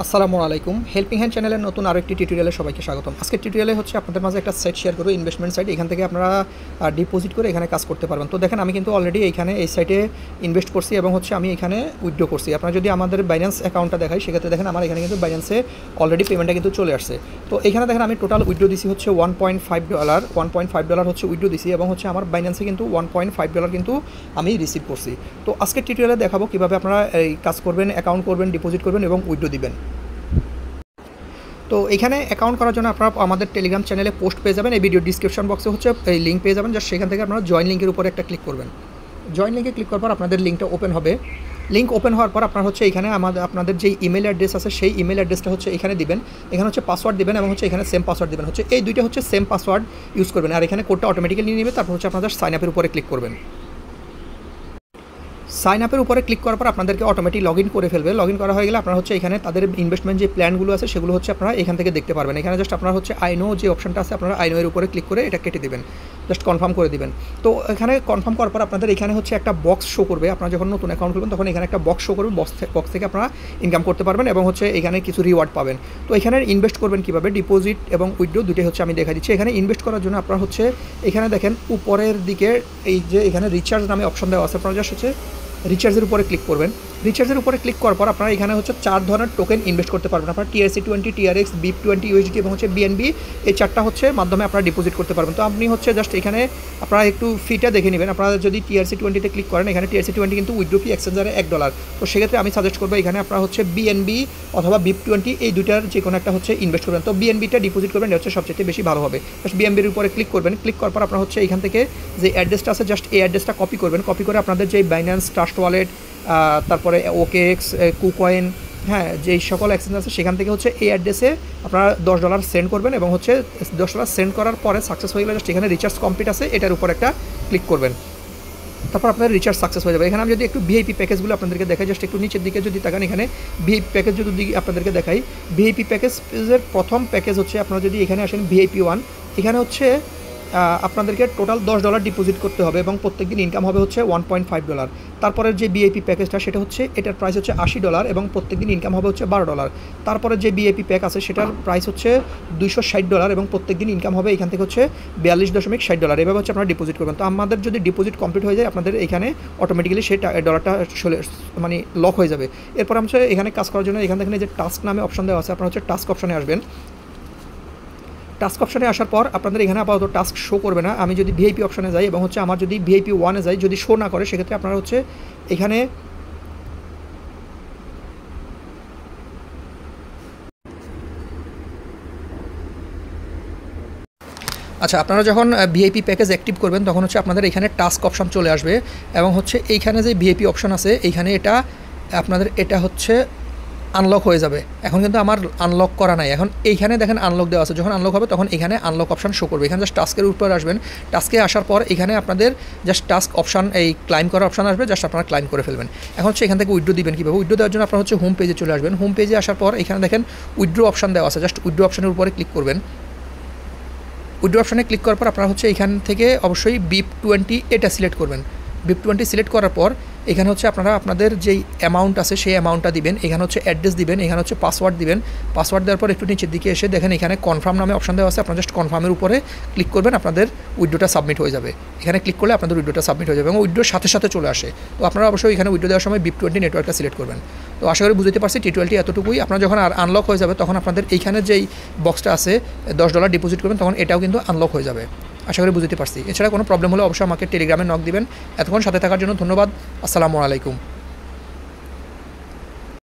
আসসালামু আলাইকুম। Helping hand চ্যানেলের নতুন আরও একটি টিউটোরিয়ালে সবাইকে স্বাগতম। আজকের টিউটোরিয়ালে হচ্ছে আপনাদের মাঝে একটা সাইট শেয়ার করব, ইনভেস্টমেন্ট সাইট। এখান থেকে আপনারা ডিপোজিট করে এখানে কাজ করতে পারবেন। তো দেখেন, আমি কিন্তু অলরেডি এইখানে এই সাইটে ইনভেস্ট করছি এবং হচ্ছে আমি এখানে উইথড্র করছি। আপনারা যদি আমাদের বাইন্যান্স অ্যাকাউন্টটা দেখাই, সেক্ষেত্রে দেখেন আমার এখানে কিন্তু বাইন্যান্সে অলরেডি পেমেন্টটা কিন্তু চলে আসছে। তো এখানে দেখেন আমি টোটাল উইথড্র দিছি হচ্ছে $1.5 হচ্ছে উইথড্র দিছি এবং হচ্ছে আমার বাইন্যান্সে কিন্তু $1.5 কিন্তু আমি রিসিভ করছি। তো আজকের টিউটোরিয়ালে দেখাবো কীভাবে আপনারা এই কাজ করবেন, অ্যাকাউন্ট করবেন, ডিপোজিট করবেন এবং উইথড্র দিবেন। তো এখানে অ্যাকাউন্ট করার জন্য আপনারা আমাদের টেলিগ্রাম চ্যানেলে পোস্ট পেয়ে যাবেন। এই ভিডিও ডিসক্রিপশন বক্সে হচ্ছে এই লিঙ্ক পেয়ে যাবেন। জাস্ট সেখান থেকে আপনারা জয়েন লিঙ্কের উপরে একটা ক্লিক করবেন। জয়েন লিঙ্কে ক্লিক করার পর আপনাদের লিঙ্কটা ওপেন হবে। লিঙ্ক ওপেন হওয়ার পর আপনারা হচ্ছে এখানে আপনাদের যে ইমেল অ্যাড্রেস আছে সেই ইমেল অ্যাড্রেসটা হচ্ছে এখানে দিবেন। এখানে হচ্ছে পাসওয়ার্ড দিবেন এবং হচ্ছে এখানে সেম পাসওয়ার্ড দিবেন। হচ্ছে এই দুইটা হচ্ছে সেম পাসওয়ার্ড ইউজ করবেন। আর এখানে কোডটা অটোমেটিক্যালি নিয়ে নেবে। তারপর হচ্ছে আপনাদের সাইন আপের উপরে ক্লিক করবেন। সাইন আপের উপরে ক্লিক করার পর আপনাদেরকে অটোমেটিক লগ ইন করে ফেলবে। লগ ইন করা হয়ে গেলে আপনারা হচ্ছে এখানে তাদের ইনভেস্টমেন্ট যে প্ল্যানগুলো আছে সেগুলো হচ্ছে আপনারা এখান থেকে দেখতে পারবেন। এখানে জাস্ট আপনারা হচ্ছে আইনো যে অপশনটা আছে, আপনারা আইনো এর উপরে ক্লিক করে এটা কেটে দেবেন, জাস্ট কনফার্ম করে দিবেন। তো এখানে কনফার্ম করার পর আপনাদের এখানে হচ্ছে একটা বক্স শো করবে। আপনারা যখন নতুন অ্যাকাউন্ট খুলবেন তখন এখানে একটা বক্স শো করবে। বক্স থেকে আপনারা ইনকাম করতে পারবেন এবং হচ্ছে এখানে কিছু রিওয়ার্ড পাবেন। তো এখানে ইনভেস্ট করবেন কীভাবে, ডিপোজিট এবং উইথড্র দুটোই হচ্ছে আমি দেখা দিচ্ছি। এখানে ইনভেস্ট করার জন্য আপনারা হচ্ছে এখানে দেখেন উপরের দিকে এই যে এখানে রিচার্জ নামে অপশন দেওয়া আছে, আপনারা জাস্ট হচ্ছে রিচার্জের উপরে ক্লিক করবেন। রিচার্জের উপরে ক্লিক করার পর আপনারা এখানে হচ্ছে 4 ধরনের টোকেন ইনভেস্ট করতে পারবেন। আপনারা TRC20, TRX, BIP20, USDT এবং হচ্ছে BNB, এই 4টা হচ্ছে মাধ্যমে আপনারা ডিপোজিট করতে পারবেন। তো আপনি হচ্ছে জাস্ট এখানে আপনারা একটু ফিটা দেখে নেবেন। আপনারা যদি TRC20-তে ক্লিক করেন, এখানে TRC20 কিন্তু উইথড্র ফি এক্সচেঞ্জারে $1। তো সেক্ষেত্রে আমি সাজেস্ট করবো এখানে আপনারা হচ্ছে BNB অথবা BIP20 এই দুইটার যে কোনো একটা হচ্ছে ইনভেস্ট করবেন। তো BNB-টা ডিপোজিট করবেন, এটা হচ্ছে সবচেয়ে বেশি ভালো হবে। জাস্ট BNB-র উপরে ক্লিক করবেন। ক্লিক করার পর আপনারা হচ্ছে এখান থেকে যে অ্যাড্রেসটা আছে জাস্ট এই অ্যাড্রেসটা কপি করবেন। কপি করে আপনাদের যে বাইন্যান্স, ট্রাস্ট ওয়ালেট, তারপরে OKX, কুকয়েন, হ্যাঁ, যেই সকল এক্সচেঞ্জ আছে সেখান থেকে হচ্ছে এই অ্যাড্রেসে আপনারা $10 সেন্ড করবেন এবং হচ্ছে $10 সেন্ড করার পরে সাকসেস হয়ে গেলে জাস্ট এখানে রিচার্জ কমপ্লিট আছে এটার উপর একটা ক্লিক করবেন। তারপর আপনার রিচার্জ সাকসেস হয়ে যাবে। এখানে আমি যদি একটু ভিআইপি প্যাকেজগুলো আপনাদেরকে দেখাই, জাস্ট একটু নিচের দিকে যদি তাকান, এখানে ভিআইপি প্যাকেজ যদি আপনাদেরকে দেখাই, ভিআইপি প্যাকেজের প্রথম প্যাকেজ হচ্ছে আপনারা যদি এখানে আসেন VIP1, এখানে হচ্ছে আপনাদেরকে টোটাল $10 ডিপোজিট করতে হবে এবং প্রত্যেকদিন ইনকাম হবে হচ্ছে $1.5। তারপরের যে ভিআইপি প্যাকেজটা সেটা হচ্ছে এটার প্রাইস হচ্ছে $80 এবং প্রত্যেকদিন ইনকাম হবে হচ্ছে $12। তারপরে যে ভিআইপি প্যাক আছে সেটার প্রাইস হচ্ছে $260 এবং প্রত্যেকদিন ইনকাম হবে এখান থেকে হচ্ছে $42.60। এভাবে হচ্ছে আপনারা ডিপোজিট করবেন। তো আমাদের যদি ডিপোজিট কমপ্লিট হয়ে যায় আপনাদের এখানে অটোমেটিক্যালি সেই ডলারটা মানে লক হয়ে যাবে। এরপর হচ্ছে এখানে কাজ করার জন্য এখান থেকে যে টাস্ক নামে অপশন দেওয়া আছে, আপনারা হচ্ছে টাস্ক অপশনে আসবেন। টাস্ক অপশনে আসার পর আপনাদের এখানে আপাতত টাস্ক শো করবে না। আমি যদি ভিআইপি অপশনে যাই এবং হচ্ছে আমার যদি VIP1-এ যাই, যদি শো না করে সেক্ষেত্রে আপনারা হচ্ছে এখানে আপনারা যখন ভিআইপি প্যাকেজ অ্যাক্টিভ করবেন তখন হচ্ছে আপনাদের এখানে টাস্ক অপশন চলে আসবে এবং হচ্ছে এইখানে যে ভিআইপি অপশন আছে এইখানে এটা হচ্ছে আনলক হয়ে যাবে। এখন কিন্তু আমার আনলক করা নাই। এখন এইখানে দেখেন আনলক দেওয়া আছে, যখন আনলক হবে তখন এখানে আনলক অপশন শো করবে। এখানে জাস্ট টাস্কের উপর আসবেন। টাস্কে আসার পর এখানে আপনাদের জাস্ট টাস্ক অপশন, এই ক্লাইম করার অপশন আসবে, জাস্ট আপনারা ক্লাইম করে ফেলবেন। এখন হচ্ছে এখান থেকে উইথড্র দিবেন কীভাবে, উইথড্র দেওয়ার জন্য আপনারা হচ্ছে হোম পেজে চলে আসবেন। হোম পেজে আসার পর এখানে দেখেন উইথড্র অপশন দেওয়া আছে, জাস্ট উইথড্র অপশনের উপরে ক্লিক করবেন। উইথড্র অপশনে ক্লিক করার পর আপনারা হচ্ছে এখান থেকে অবশ্যই BIP20 এটা সিলেক্ট করবেন। BIP20 সিলেক্ট করার পর এখানে হচ্ছে আপনারা আপনাদের যেই অ্যামাউন্ট আছে সেই অ্যামাউন্টটা দিবেন। এখানে হচ্ছে অ্যাড্রেস দিবেন, এখানে হচ্ছে পাসওয়ার্ড দিবেন। পাসওয়ার্ড দেওয়ার পর একটু নিচের দিকে এসে দেখেন এখানে কনফার্ম নামে অপশন দেওয়া আছে, আপনারা জাস্ট কনফার্মের উপরে ক্লিক করবেন, আপনাদের উইথড্রটা সাবমিট হয়ে যাবে। এখানে ক্লিক করলে আপনাদের উইথড্রটা সাবমিট হয়ে যাবে এবং উইথড্রোর সাথে সাথে চলে আসে। তো আপনারা অবশ্যই এখানে উইথড্রো দেওয়ার সময় BIP20 নেটওয়ার্কটা সিলেক্ট করবেন। তো আশা করি বুঝতে পারছি টিউটোরিয়ালটি এতটুকুই। আপনারা যখন আর আনলক হয়ে যাবে তখন আপনাদের এইখানে যেই বক্সটা আছে $10 ডিপোজিট করবেন তখন এটাও কিন্তু আনলক হয়ে যাবে। আশা করি বুঝতে পারছি। এছাড়া কোনো প্রবলেম হলে অবশ্যই আমাকে টেলিগ্রামে নক দিবেন। এতক্ষণ সাথে থাকার জন্য ধন্যবাদ। আসসালামু আলাইকুম।